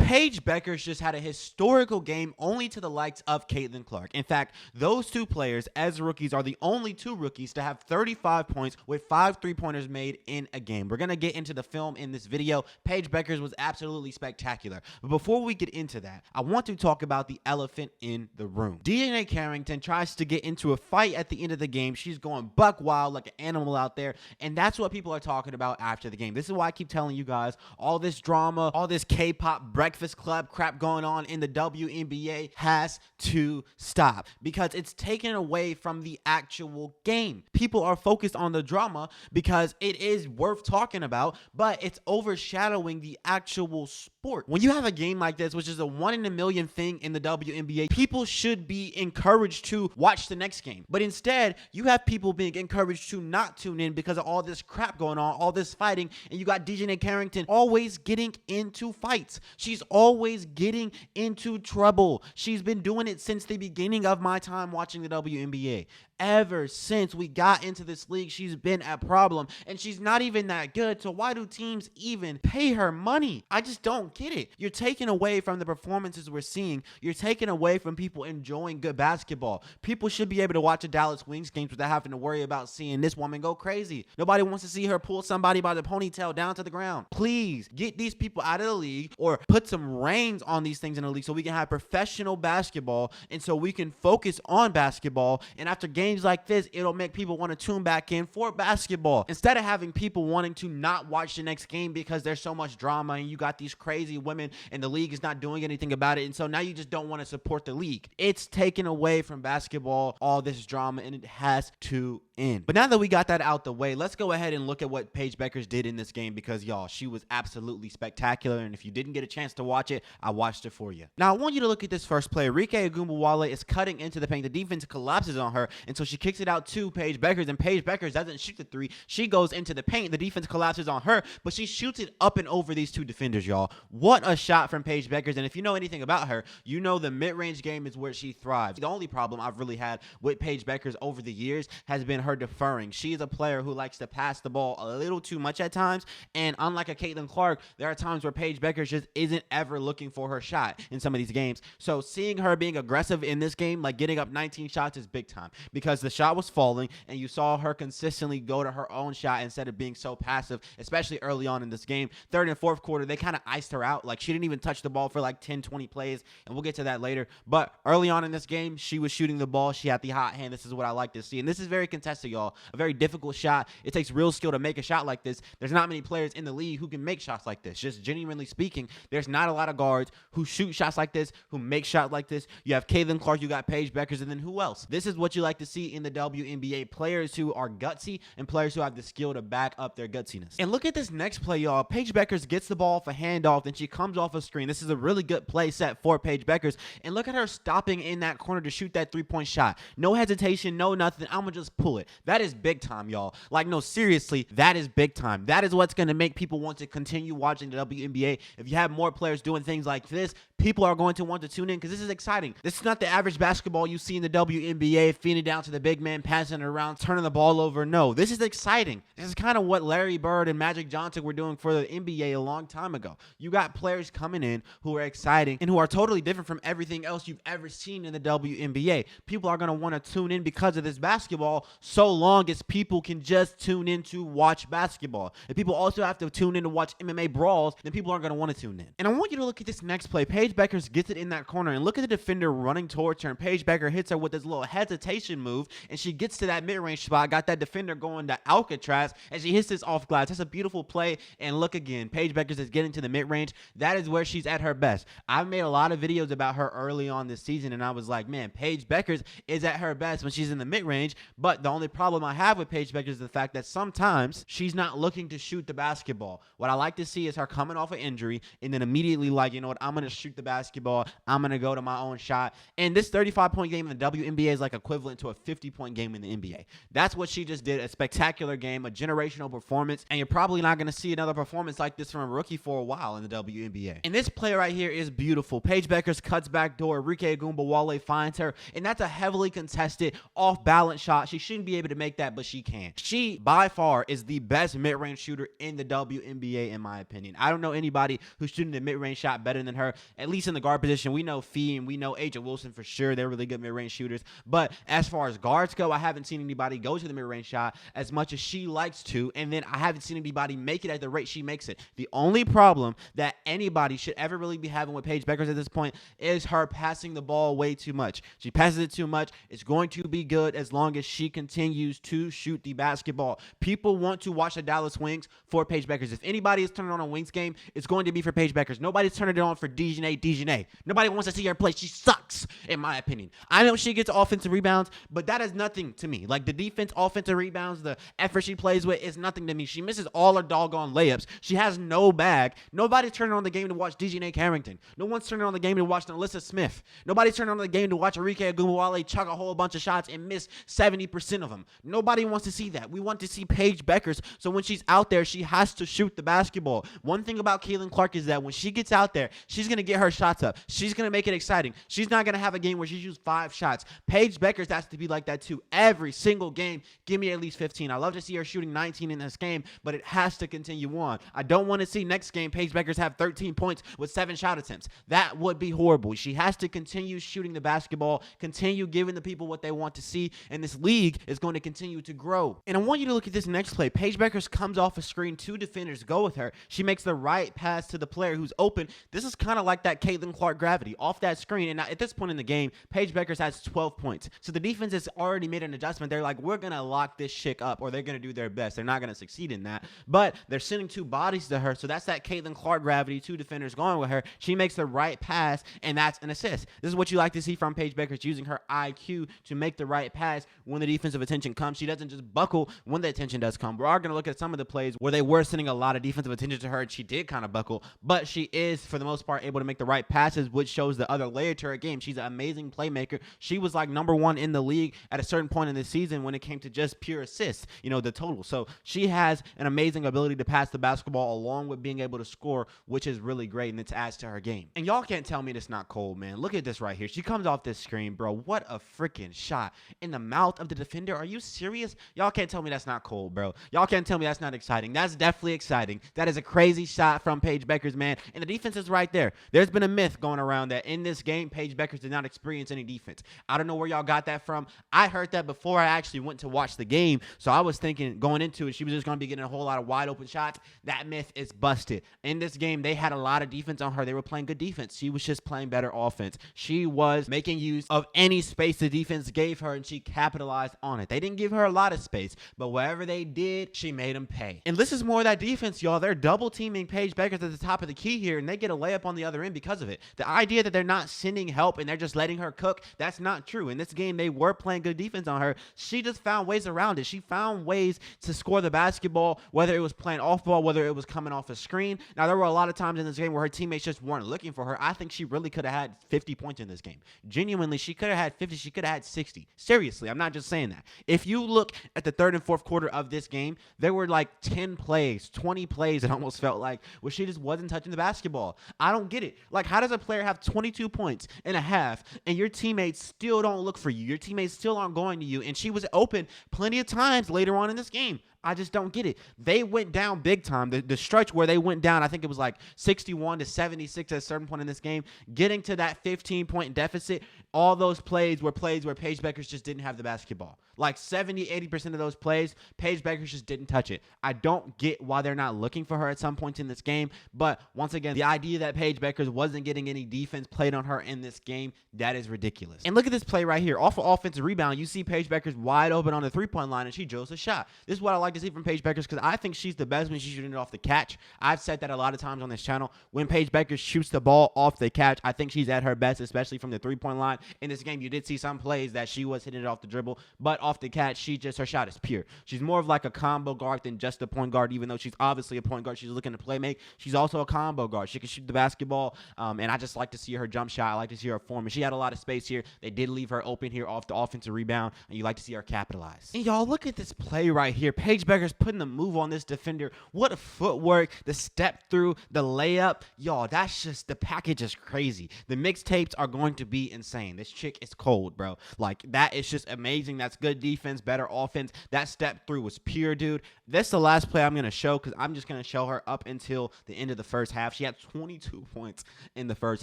Paige Bueckers just had a historical game only to the likes of Caitlin Clark. In fact, those two players as rookies are the only two rookies to have 35 points with 5 3-pointers made in a game. We're going to get into the film in this video. Paige Bueckers was absolutely spectacular. But before we get into that, I want to talk about the elephant in the room. DiJonai Carrington tries to get into a fight at the end of the game. She's going buck wild like an animal out there, and that's what people are talking about after the game. This is why I keep telling you guys, all this drama, all this K-pop Breakfast Club crap going on in the WNBA has to stop, because it's taken away from the actual game. People are focused on the drama because it is worth talking about, but it's overshadowing the actual sport. When you have a game like this, which is a 1 in a million thing in the WNBA, people should be encouraged to watch the next game. But instead, you have people being encouraged to not tune in because of all this crap going on, all this fighting, and you got DiJonai Carrington always getting into fights. She's always getting into trouble. She's been doing it since the beginning of my time watching the WNBA. Ever since we got into this league, she's been a problem, and she's not even that good, so why do teams even pay her money? I just don't get it. You're taking away from the performances we're seeing. You're taking away from people enjoying good basketball. People should be able to watch a Dallas Wings game without having to worry about seeing this woman go crazy. Nobody wants to see her pull somebody by the ponytail down to the ground. Please get these people out of the league, or put some reins on these things in the league so we can have professional basketball, and so we can focus on basketball. And after games like this, it'll make people want to tune back in for basketball, instead of having people wanting to not watch the next game because there's so much drama and you got these crazy women and the league is not doing anything about it, and so now you just don't want to support the league. It's taken away from basketball, all this drama, and it has to end. But now that we got that out the way, let's go ahead and look at what Paige Bueckers did in this game, because y'all, she was absolutely spectacular, and if you didn't get a chance to watch it, I watched it for you. Now I want you to look at this first play. Arike Ogunbowale is cutting into the paint. The defense collapses on her, and so she kicks it out to Paige Bueckers, and Paige Bueckers doesn't shoot the three. She goes into the paint. The defense collapses on her, but she shoots it up and over these two defenders, y'all. What a shot from Paige Bueckers. And if you know anything about her, you know the mid-range game is where she thrives. The only problem I've really had with Paige Bueckers over the years has been her deferring. She is a player who likes to pass the ball a little too much at times, and unlike a Caitlin Clark, there are times where Paige Bueckers just isn't ever looking for her shot in some of these games. So seeing her being aggressive in this game, like getting up 19 shots, is big time, because the shot was falling, and you saw her consistently go to her own shot instead of being so passive, especially early on in this game. Third and fourth quarter, they kind of iced her out. Like, she didn't even touch the ball for like 10, 20 plays, and we'll get to that later. But early on in this game, she was shooting the ball. She had the hot hand. This is what I like to see, and this is very contested, y'all. A very difficult shot. It takes real skill to make a shot like this. There's not many players in the league who can make shots like this. Just genuinely speaking, there's not a lot of guards who shoot shots like this, who make shots like this. You have Caitlin Clark, you got Paige Bueckers, and then who else? This is what you like to see in the WNBA. Players who are gutsy and players who have the skill to back up their gutsiness. And look at this next play, y'all. Paige Bueckers gets the ball off a handoff, then she comes off a screen. This is a really good play set for Paige Bueckers. And look at her stopping in that corner to shoot that three-point shot. No hesitation, no nothing. I'm gonna just pull it. That is big time, y'all. Like, no, seriously, that is big time. That is what's gonna make people want to continue watching the WNBA. If you have more players doing things like this, people are going to want to tune in, because this is exciting. This is not the average basketball you see in the WNBA, feeding down to the big man, passing it around, turning the ball over. No, this is exciting. This is kind of what Larry Bird and Magic Johnson were doing for the NBA a long time ago. You got players coming in who are exciting and who are totally different from everything else you've ever seen in the WNBA. People are going to want to tune in because of this basketball, so long as people can just tune in to watch basketball. If people also have to tune in to watch MMA brawls, then people aren't going to want to tune in. And I want you to look at this next play. Paige Bueckers gets it in that corner, and look at the defender running towards her, and Paige Bueckers hits her with this little hesitation move, and she gets to that mid-range spot, got that defender going to Alcatraz, and she hits this off glass. That's a beautiful play. And look again, Paige Bueckers is getting to the mid-range. That is where she's at her best. I've made a lot of videos about her early on this season, and I was like, man, Paige Bueckers is at her best when she's in the mid-range. But the only problem I have with Paige Bueckers is the fact that sometimes she's not looking to shoot the basketball. What I like to see is her coming off an injury and then immediately like, you know what, I'm going to shoot the basketball. I'm going to go to my own shot. And this 35-point game in the WNBA is like equivalent to a 50-point game in the NBA. That's what she just did. A spectacular game, a generational performance, and you're probably not going to see another performance like this from a rookie for a while in the WNBA. And this play right here is beautiful. Paige Bueckers cuts back door. Arike Ogunbowale finds her, and that's a heavily contested off-balance shot. She shouldn't be be able to make that, but she can't. She, by far, is the best mid-range shooter in the WNBA, in my opinion. I don't know anybody who's shooting the mid-range shot better than her, at least in the guard position. We know Fee and we know A'ja Wilson for sure. They're really good mid-range shooters. But as far as guards go, I haven't seen anybody go to the mid-range shot as much as she likes to, and then I haven't seen anybody make it at the rate she makes it. The only problem that anybody should ever really be having with Paige Bueckers at this point is her passing the ball way too much. She passes it too much. It's going to be good as long as she continues to shoot the basketball. People want to watch the Dallas Wings for Paige Bueckers. If anybody is turning on a Wings game, it's going to be for Paige Bueckers. Nobody's turning it on for DiJonai. Nobody wants to see her play. She sucks, in my opinion. I know she gets offensive rebounds, but that is nothing to me. Like, the defense, offensive rebounds, the effort she plays with is nothing to me. She misses all her doggone layups. She has no bag. Nobody's turning on the game to watch DiJonai Carrington. No one's turning on the game to watch Alyssa Smith. Nobody's turning on the game to watch Arike Ogunbowale chuck a whole bunch of shots and miss 70% of them. Nobody wants to see that. We want to see Paige Bueckers, so when she's out there, she has to shoot the basketball. One thing about Caitlin Clark is that when she gets out there, she's going to get her shots up. She's going to make it exciting. She's not going to have a game where she shoots 5 shots. Paige Bueckers has to be like that too. Every single game, give me at least 15. I love to see her shooting 19 in this game, but it has to continue on. I don't want to see next game Paige Bueckers have 13 points with 7 shot attempts. That would be horrible. She has to continue shooting the basketball, continue giving the people what they want to see, and this league is going to continue to grow. And I want you to look at this next play. Paige Bueckers comes off a screen. 2 defenders go with her. She makes the right pass to the player who's open. This is kind of like that Caitlin Clark gravity off that screen. And at this point in the game, Paige Bueckers has 12 points. So the defense has already made an adjustment. They're like, we're going to lock this chick up, or they're going to do their best. They're not going to succeed in that. But they're sending 2 bodies to her. So that's that Caitlin Clark gravity, 2 defenders going with her. She makes the right pass, and that's an assist. This is what you like to see from Paige Bueckers, using her IQ to make the right pass when the defensive attention comes. She doesn't just buckle when the attention does come. We are going to look at some of the plays where they were sending a lot of defensive attention to her, and she did kind of buckle, but she is, for the most part, able to make the right passes, which shows the other layer to her game. She's an amazing playmaker. She was like #1 in the league at a certain point in the season when it came to just pure assists, the total. So she has an amazing ability to pass the basketball along with being able to score, which is really great, and it adds to her game. And y'all can't tell me it's not cold, man. Look at this right here. She comes off this screen, bro. What a freaking shot in the mouth of the defender. Are you serious? Y'all can't tell me that's not cold, bro. Y'all can't tell me that's not exciting. That's definitely exciting. That is a crazy shot from Paige Bueckers, man. And the defense is right there. There's been a myth going around that in this game, Paige Bueckers did not experience any defense. I don't know where y'all got that from. I heard that before I actually went to watch the game. So I was thinking going into it, she was just going to be getting a whole lot of wide open shots. That myth is busted. In this game, they had a lot of defense on her. They were playing good defense. She was just playing better offense. She was making use of any space the defense gave her, and she capitalized on it. They didn't give her a lot of space, but wherever they did, she made them pay. And this is more of that defense, y'all. They're double teaming Paige Bueckers at the top of the key here, and they get a layup on the other end because of it. The idea that they're not sending help and they're just letting her cook, that's not true. In this game, they were playing good defense on her. She just found ways around it. She found ways to score the basketball, whether it was playing off ball, whether it was coming off a screen. Now, there were a lot of times in this game where her teammates just weren't looking for her. I think she really could have had 50 points in this game. Genuinely, she could have had 50. She could have had 60. Seriously, I'm not just saying that. If you look at the 3rd and 4th quarter of this game, there were like 10 plays, 20 plays, it almost felt like, where she just wasn't touching the basketball. I don't get it. Like, how does a player have 22 points in a half and your teammates still don't look for you? Your teammates still aren't going to you, and she was open plenty of times later on in this game. I just don't get it. They went down big time. The stretch where they went down, I think it was like 61-76 at a certain point in this game, getting to that 15-point deficit. All those plays were plays where Paige Bueckers just didn't have the basketball. Like 70-80% of those plays, Paige Bueckers just didn't touch it. I don't get why they're not looking for her at some points in this game. But once again, the idea that Paige Bueckers wasn't getting any defense played on her in this game, that is ridiculous. And look at this play right here. Off of offensive rebound, you see Paige Bueckers wide open on the 3-point line, and she drills a shot. This is what I like to see from Paige Bueckers, because I think she's the best when she's shooting it off the catch. I've said that a lot of times on this channel. When Paige Bueckers shoots the ball off the catch, I think she's at her best, especially from the 3-point line. In this game, you did see some plays that she was hitting it off the dribble, but off the catch, her shot is pure. She's more of like a combo guard than just a point guard, even though she's obviously a point guard. She's looking to play make. She's also a combo guard. She can shoot the basketball, and I just like to see her jump shot. I like to see her form, and she had a lot of space here. They did leave her open here off the offensive rebound, and you like to see her capitalize. And y'all, look at this play right here. Paige Paige Bueckers putting the move on this defender. What a footwork, the step through, the layup. Y'all, that's just, the package is crazy. The mixtapes are going to be insane. This chick is cold, bro. Like, that is just amazing. That's good defense, better offense. That step through was pure, dude. This is the last play I'm going to show because I'm just going to show her up until the end of the first half. She had 22 points in the first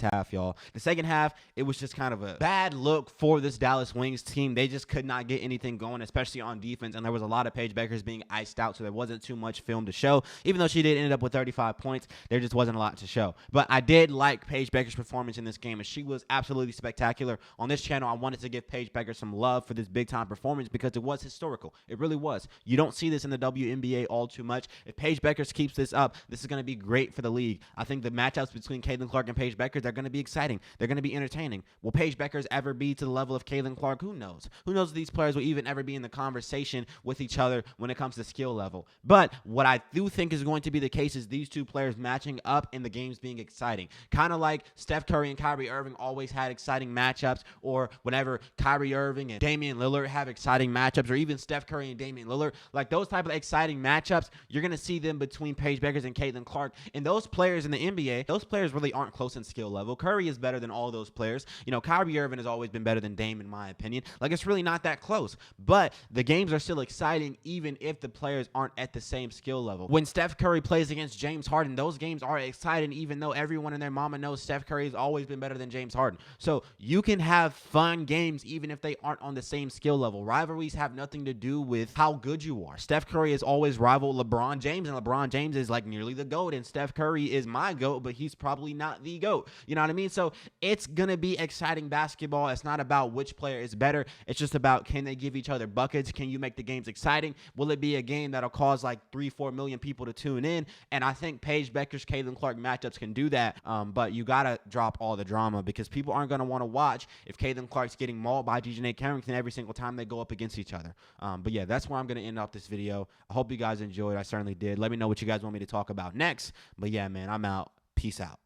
half, y'all. The second half, it was just kind of a bad look for this Dallas Wings team. They just could not get anything going, especially on defense, and there was a lot of Paige Bueckers being iced out, so there wasn't too much film to show. Even though she did end up with 35 points, there just wasn't a lot to show. But I did like Paige Bueckers' performance in this game, and she was absolutely spectacular. On this channel, I wanted to give Paige Bueckers some love for this big-time performance because it was historical. It really was. You don't see this in the WNBA all too much. If Paige Bueckers keeps this up, this is going to be great for the league. I think the matchups between Caitlin Clark and Paige Bueckers, they're going to be exciting. They're going to be entertaining. Will Paige Bueckers ever be to the level of Caitlin Clark? Who knows? Who knows if these players will even ever be in the conversation with each other when it comes to skill level. But what I do think is going to be the case is these two players matching up and the games being exciting. Kind of like Steph Curry and Kyrie Irving always had exciting matchups, or whenever Kyrie Irving and Damian Lillard have exciting matchups, or even Steph Curry and Damian Lillard, like those type of exciting matchups, you're going to see them between Paige Bueckers and Caitlin Clark. And those players in the NBA, those players really aren't close in skill level. Curry is better than all those players. You know, Kyrie Irving has always been better than Dame in my opinion. Like, it's really not that close. But the games are still exciting even if the players aren't at the same skill level. When Steph Curry plays against James Harden, those games are exciting even though everyone and their mama knows Steph Curry has always been better than James Harden. So you can have fun games even if they aren't on the same skill level. Rivalries have nothing to do with how good you are. Steph Curry has always rivaled LeBron James, and LeBron James is like nearly the GOAT, and Steph Curry is my GOAT, but he's probably not the GOAT. You know what I mean? So it's going to be exciting basketball. It's not about which player is better. It's just about, can they give each other buckets? Can you make the games exciting? Will it be a game that'll cause like 3-4 million people to tune in? And I think Paige Bueckers, Caitlin Clark matchups can do that. But you got to drop all the drama because people aren't going to want to watch if Caitlin Clark's getting mauled by DiJonai Carrington every single time they go up against each other. But yeah, that's where I'm going to end off this video. I hope you guys enjoyed. I certainly did. Let me know what you guys want me to talk about next. But yeah, man, I'm out. Peace out.